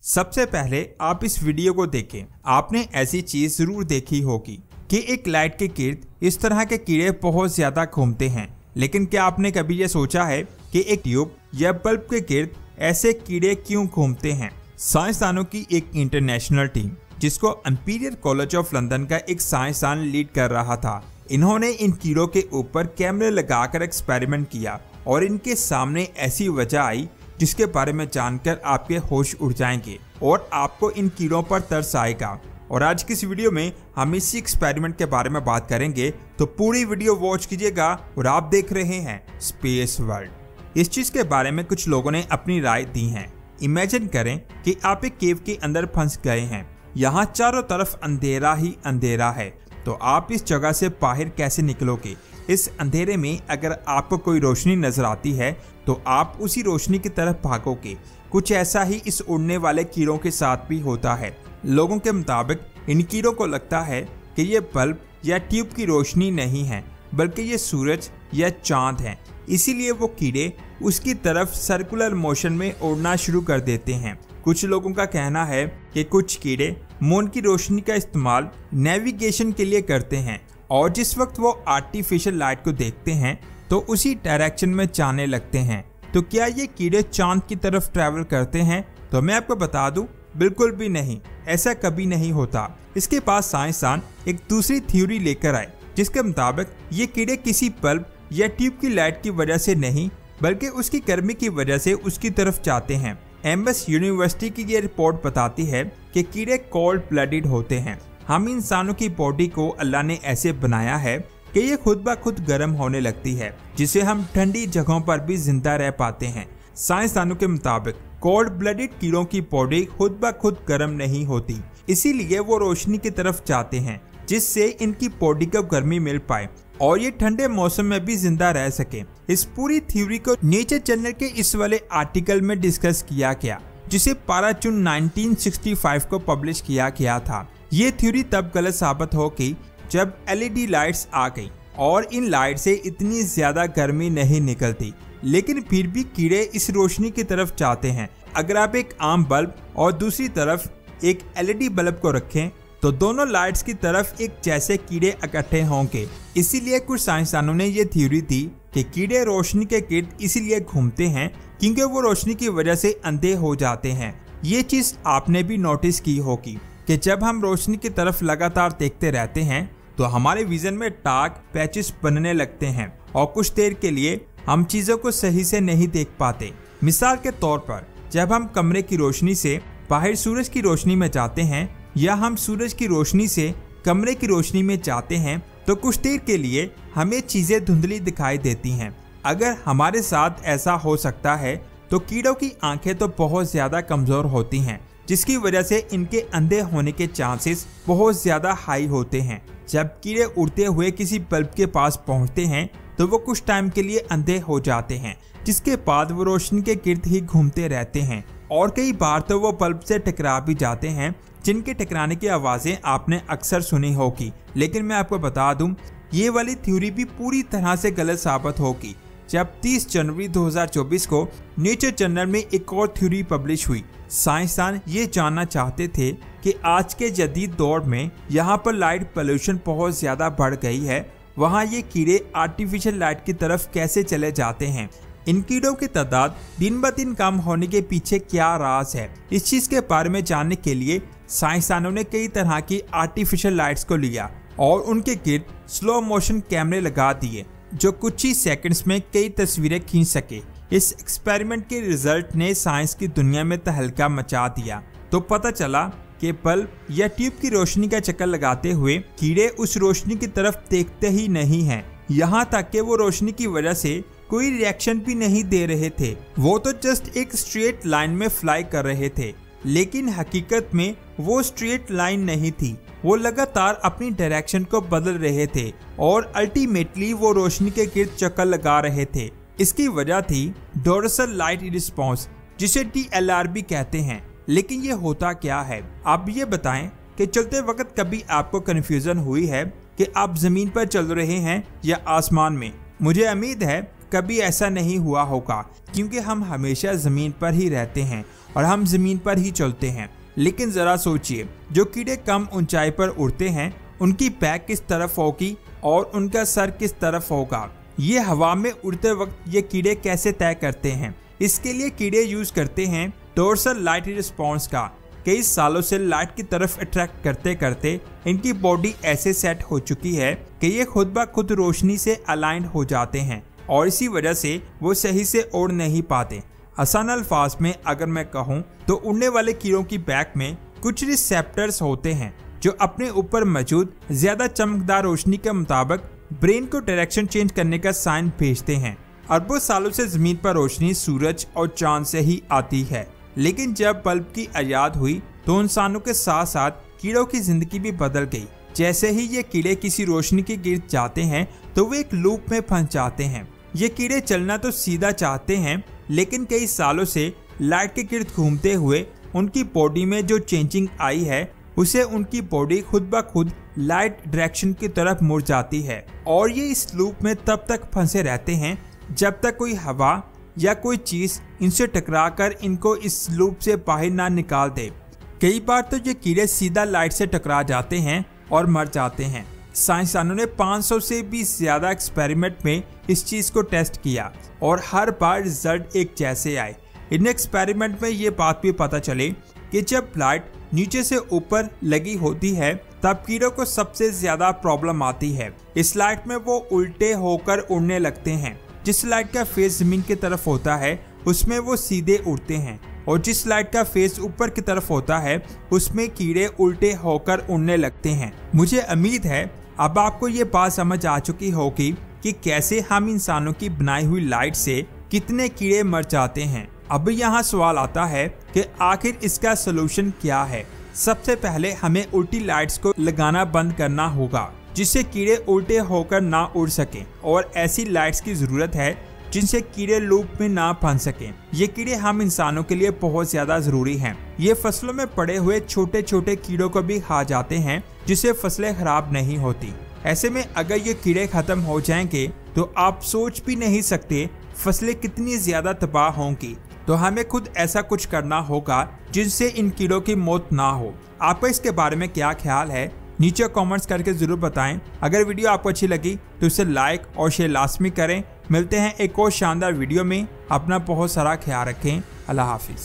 सबसे पहले आप इस वीडियो को देखें। आपने ऐसी चीज जरूर देखी होगी कि एक लाइट के गिर्द इस तरह के कीड़े बहुत ज्यादा घूमते हैं, लेकिन क्या आपने कभी ये सोचा है कि एक ट्यूब या बल्ब के गिर्द ऐसे कीड़े क्यों घूमते हैं? साइंसदानों की एक इंटरनेशनल टीम जिसको इंपीरियल कॉलेज ऑफ लंदन का एक साइंसदान लीड कर रहा था, इन्होंने इन कीड़ों के ऊपर कैमरे लगाकर एक्सपेरिमेंट किया और इनके सामने ऐसी वजह आई जिसके बारे में जानकर आपके होश उड़ जाएंगे और आपको इन कीड़ों पर तरस आएगा। और आज की इस वीडियो में हम इसी एक्सपेरिमेंट के बारे में बात करेंगे, तो पूरी वीडियो वॉच कीजिएगा। और आप देख रहे हैं स्पेस वर्ल्ड। इस चीज के बारे में कुछ लोगों ने अपनी राय दी है। इमेजिन करें कि आप एक केव के अंदर फंस गए हैं, यहाँ चारों तरफ अंधेरा ही अंधेरा है, तो आप इस जगह से बाहर कैसे निकलोगे? इस अंधेरे में अगर आपको कोई रोशनी नजर आती है तो आप उसी रोशनी की तरफ भागोगे। कुछ ऐसा ही इस उड़ने वाले कीड़ों के साथ भी होता है। लोगों के मुताबिक इन कीड़ों को लगता है कि ये बल्ब या ट्यूब की रोशनी नहीं है, बल्कि ये सूरज या चांद है। इसीलिए वो कीड़े उसकी तरफ सर्कुलर मोशन में उड़ना शुरू कर देते हैं। कुछ लोगों का कहना है कि कुछ कीड़े मून की रोशनी का इस्तेमाल नेविगेशन के लिए करते हैं और जिस वक्त वो आर्टिफिशियल लाइट को देखते हैं तो उसी डायरेक्शन में जाने लगते हैं। तो क्या ये कीड़े चांद की तरफ ट्रैवल करते हैं? तो मैं आपको बता दूं, बिल्कुल भी नहीं, ऐसा कभी नहीं होता। इसके पास साइंसदान एक दूसरी थ्योरी लेकर आए जिसके मुताबिक ये कीड़े किसी बल्ब या ट्यूब की लाइट की वजह से नहीं, बल्कि उसकी गर्मी की वजह से उसकी तरफ जाते हैं। एमएस यूनिवर्सिटी की ये रिपोर्ट बताती है कि कीड़े कोल्ड ब्लडेड होते हैं। हम इंसानों की बॉडी को अल्लाह ने ऐसे बनाया है कि ये खुद ब खुद गर्म होने लगती है, जिससे हम ठंडी जगहों पर भी जिंदा रह पाते हैं। साइंसदानों के मुताबिक कोल्ड ब्लडेड कीड़ों की बॉडी खुद ब खुद गर्म नहीं होती, इसीलिए वो रोशनी की तरफ जाते हैं जिससे इनकी बॉडी को गर्मी मिल पाए और ये ठंडे मौसम में भी जिंदा रह सके। इस पूरी थ्योरी को नेचर जर्नल के इस वाले आर्टिकल में डिस्कस किया गया, जिसे 12 जून 1965 को पब्लिश किया गया था। ये थ्योरी तब गलत साबित हो गई जब एलईडी लाइट्स आ गई और इन लाइट से इतनी ज्यादा गर्मी नहीं निकलती, लेकिन फिर भी कीड़े इस रोशनी की तरफ जाते हैं। अगर आप एक आम बल्ब और दूसरी तरफ एक एलईडी बल्ब को रखें तो दोनों लाइट्स की तरफ एक जैसे कीड़े इकट्ठे होंगे। इसीलिए कुछ साइंसदानों ने यह थ्योरी दी कि कीड़े रोशनी के गिर्द इसीलिए घूमते हैं क्योंकि वो रोशनी की वजह से अंधे हो जाते हैं। ये चीज आपने भी नोटिस की होगी कि जब हम रोशनी की तरफ लगातार देखते रहते हैं तो हमारे विजन में डार्क पैचेस बनने लगते हैं और कुछ देर के लिए हम चीजों को सही से नहीं देख पाते। मिसाल के तौर पर जब हम कमरे की रोशनी से बाहर सूरज की रोशनी में जाते हैं या हम सूरज की रोशनी से कमरे की रोशनी में जाते हैं तो कुछ देर के लिए हमें चीजें धुंधली दिखाई देती हैं। अगर हमारे साथ ऐसा हो सकता है तो कीड़ों की आंखें तो बहुत ज्यादा कमजोर होती हैं, जिसकी वजह से इनके अंधे होने के चांसेस बहुत ज्यादा हाई होते हैं। जब कीड़े उड़ते हुए किसी बल्ब के पास पहुंचते हैं तो वो कुछ टाइम के लिए अंधे हो जाते हैं, जिसके बाद वो रोशनी के गिर्द ही घूमते रहते हैं और कई बार तो वो बल्ब से टकरा भी जाते हैं, जिनके टकराने की आवाजें आपने अक्सर सुनी होगी। लेकिन मैं आपको बता दूं, ये वाली थ्योरी भी पूरी तरह से गलत साबित होगी। जब 30 जनवरी 2024 को नेचर जर्नल में एक और थ्योरी पब्लिश हुई। साइंसदान ये जानना चाहते थे कि आज के जदीद दौर में यहाँ पर लाइट पोल्यूशन बहुत ज्यादा बढ़ गई है, वहाँ ये कीड़े आर्टिफिशियल लाइट की तरफ कैसे चले जाते हैं? इन कीड़ों की तादाद दिन ब दिन कम होने के पीछे क्या राज है? इस चीज के बारे में जानने के लिए साइंसदानों ने कई तरह की आर्टिफिशियल लाइट्स को लिया और उनके गिर्द स्लो मोशन कैमरे लगा दिए जो कुछ ही सेकंड्स में कई तस्वीरें खींच सके। इस एक्सपेरिमेंट के रिजल्ट ने साइंस की दुनिया में तहलका मचा दिया। तो पता चला कि बल्ब या ट्यूब की रोशनी का चक्कर लगाते हुए कीड़े उस रोशनी की तरफ देखते ही नहीं हैं। यहाँ तक कि वो रोशनी की वजह से कोई रिएक्शन भी नहीं दे रहे थे, वो तो जस्ट एक स्ट्रेट लाइन में फ्लाई कर रहे थे। लेकिन हकीकत में वो स्ट्रेट लाइन नहीं थी, वो लगातार अपनी डायरेक्शन को बदल रहे थे और अल्टीमेटली वो रोशनी के गिर्द चक्कर लगा रहे थे। इसकी वजह थी डोर्सल लाइट रिस्पॉन्स, जिसे DLR भी कहते हैं। लेकिन ये होता क्या है? आप ये बताएं कि चलते वक्त कभी आपको कंफ्यूजन हुई है कि आप जमीन पर चल रहे हैं या आसमान में? मुझे उम्मीद है कभी ऐसा नहीं हुआ होगा, क्योंकि हम हमेशा जमीन पर ही रहते हैं और हम जमीन पर ही चलते हैं। लेकिन जरा सोचिए, जो कीड़े कम ऊंचाई पर उड़ते हैं उनकी पैक किस तरफ होगी और उनका सर किस तरफ होगा। ये हवा में उड़ते वक्त ये कीड़े कैसे तय करते हैं। इसके लिए कीड़े यूज करते हैं डोर्सल लाइट रिस्पॉन्स का। कई सालों से लाइट की तरफ अट्रैक्ट करते करते इनकी बॉडी ऐसे सेट हो चुकी है कि ये खुद ब खुद रोशनी से अलाइंड हो जाते हैं और इसी वजह से वो सही से उड़ नहीं पाते। आसान अल्फाज में अगर मैं कहूँ तो उड़ने वाले कीड़ों की बैक में कुछ रिसेप्टर्स होते हैं जो अपने ऊपर मौजूद ज्यादा चमकदार रोशनी के मुताबिक ब्रेन को डायरेक्शन चेंज करने का साइन भेजते हैं। अरबों सालों से जमीन पर रोशनी सूरज और चांद से ही आती है, लेकिन जब बल्ब की इजाद हुई तो इंसानों के साथ साथ कीड़ों की जिंदगी भी बदल गई। जैसे ही ये कीड़े किसी रोशनी के गिर्द जाते हैं तो वे एक लूप में फंस जाते हैं। ये कीड़े चलना तो सीधा चाहते हैं, लेकिन कई सालों से लाइट के गिर्द घूमते हुए उनकी बॉडी में जो चेंजिंग आई है उसे उनकी बॉडी खुद ब खुद लाइट डायरेक्शन की तरफ मुड़ जाती है और ये इस लूप में तब तक फंसे रहते हैं जब तक कोई हवा या कोई चीज इनसे टकराकर इनको इस लूप से बाहर ना निकाल दे। कई बार तो ये कीड़े सीधा लाइट से टकरा जाते हैं और मर जाते हैं। साइंसदानों ने 500 से भी ज्यादा एक्सपेरिमेंट में इस चीज को टेस्ट किया और हर बार रिजल्ट एक जैसे आए। इन एक्सपेरिमेंट में ये बात भी पता चले कि जब लाइट नीचे से ऊपर लगी होती है तब कीड़ों को सबसे ज्यादा प्रॉब्लम आती है। इस लाइट में वो उल्टे होकर उड़ने लगते हैं। जिस लाइट का फेस जमीन की तरफ होता है उसमें वो सीधे उड़ते हैं और जिस लाइट का फेस ऊपर की तरफ होता है उसमें कीड़े उल्टे होकर उड़ने लगते हैं। मुझे उम्मीद है अब आपको ये बात समझ आ चुकी होगी कि कैसे हम इंसानों की बनाई हुई लाइट से कितने कीड़े मर जाते हैं। अब यहाँ सवाल आता है कि आखिर इसका सलूशन क्या है। सबसे पहले हमें उल्टी लाइट्स को लगाना बंद करना होगा जिससे कीड़े उल्टे होकर ना उड़ सकें और ऐसी लाइट्स की जरूरत है जिनसे कीड़े लूप में ना फंस सकें। ये कीड़े हम इंसानों के लिए बहुत ज्यादा जरूरी हैं। ये फसलों में पड़े हुए छोटे छोटे कीड़ों को भी खा जाते हैं जिससे फसलें खराब नहीं होती। ऐसे में अगर ये कीड़े खत्म हो जाएंगे तो आप सोच भी नहीं सकते फसलें कितनी ज्यादा तबाह होंगी। तो हमें खुद ऐसा कुछ करना होगा जिनसे इन कीड़ों की मौत ना हो। आपका इसके बारे में क्या ख्याल है नीचे कमेंट्स करके जरूर बताएं। अगर वीडियो आपको अच्छी लगी तो इसे लाइक और शेयर लाजमी करें। मिलते हैं एक और शानदार वीडियो में। अपना बहुत सारा ख्याल रखें। अल्लाह हाफिज।